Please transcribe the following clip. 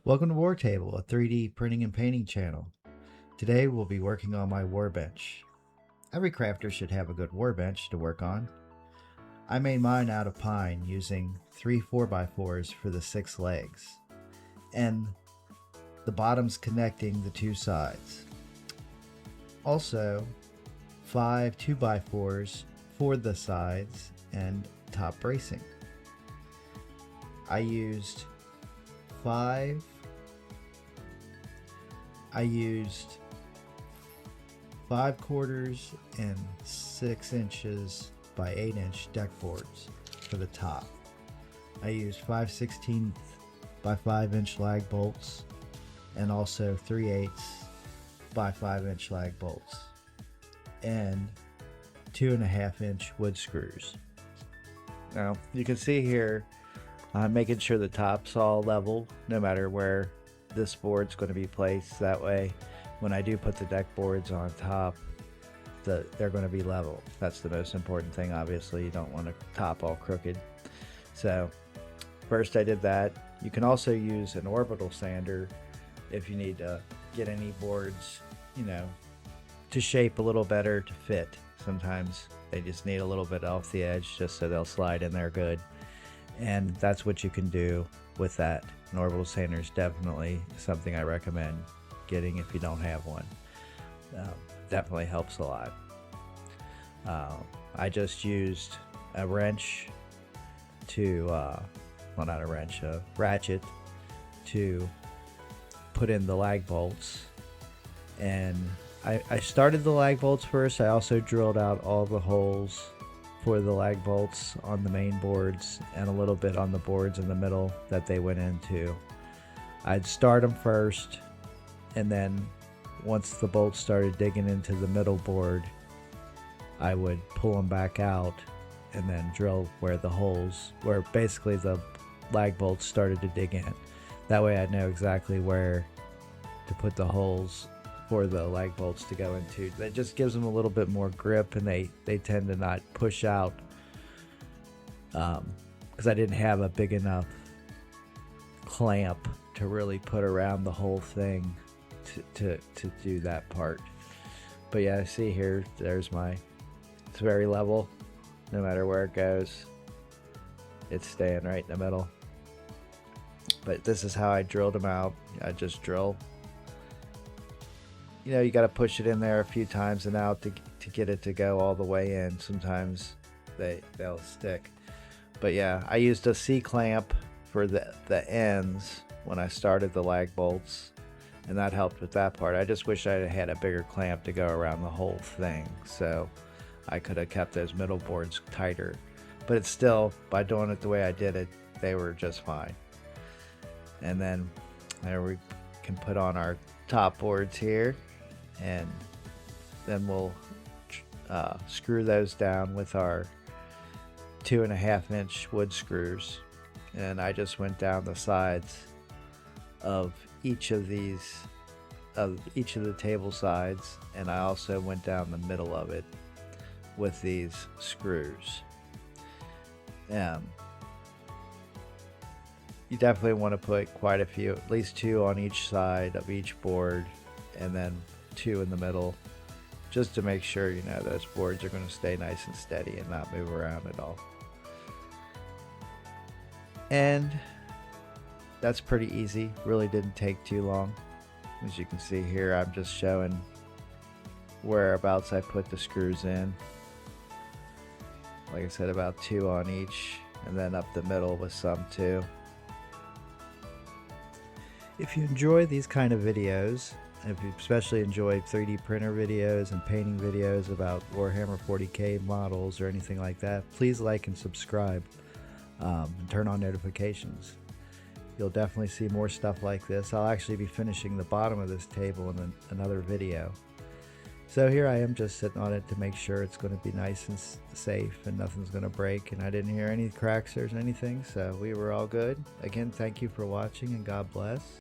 Welcome to War Table, a 3D printing and painting channel. Today we'll be working on my Warbench. Every crafter should have a good Warbench to work on. I made mine out of pine using 3 4x4s for the 6 legs and the bottoms connecting the 2 sides. Also 5 2x4s for the sides and top bracing. I used 5 quarters and 6 inches by 8 inch deck boards for the top. I used 5/16 by 5 inch lag bolts and also 3/8 by 5 inch lag bolts and 2.5 inch wood screws. Now you can see here I'm making sure the top's all level no matter where this board's going to be placed. That way when I do put the deck boards on top, they're going to be level. That's the most important thing. Obviously you don't want to top all crooked. So first I did that. You can also use an orbital sander if you need to get any boards, to shape a little better to fit. Sometimes they just need a little bit off the edge just so they'll slide in there good. And that's what you can do with that. An orbital sander is definitely something I recommend getting if you don't have one. Definitely helps a lot. I just used a wrench to, well, not a wrench, a ratchet to put in the lag bolts. And I started the lag bolts first. I also drilled out all the holes for the lag bolts on the main boards and a little bit on the boards in the middle that they went into. I'd start them first, and then once the bolts started digging into the middle board, I would pull them back out and then drill where basically the lag bolts started to dig in. That way I'd know exactly where to put the holes for the lag bolts to go into. That just gives them a little bit more grip, and they tend to not push out because I didn't have a big enough clamp to really put around the whole thing to do that part. But yeah, see here, it's very level. No matter where it goes, it's staying right in the middle. But this is how I drilled them out. I just drill. You got to push it in there a few times and out to get it to go all the way in. Sometimes they'll stick. But yeah, I used a C-clamp for the ends when I started the lag bolts, and that helped with that part. I just wish I had a bigger clamp to go around the whole thing, so I could have kept those middle boards tighter. But it's still, by doing it the way I did it, they were just fine. And then there we can put on our top boards here, and then we'll screw those down with our 2.5 inch wood screws. And I just went down the sides of each of the table sides, and I also went down the middle of it with these screws. You definitely want to put quite a few, at least 2 on each side of each board, and then 2 in the middle, just to make sure those boards are going to stay nice and steady and not move around at all. And that's pretty easy. Really didn't take too long. As you can see here, I'm just showing whereabouts I put the screws in. Like I said, about 2 on each, and then up the middle with some too. If you enjoy these kind of videos, if you especially enjoy 3D printer videos and painting videos about Warhammer 40k models or anything like that, please like and subscribe, and turn on notifications. You'll definitely see more stuff like this. I'll actually be finishing the bottom of this table in another video. So here I am just sitting on it to make sure it's going to be nice and safe and nothing's going to break, and I didn't hear any cracks or anything, so we were all good. Again, thank you for watching, and God bless.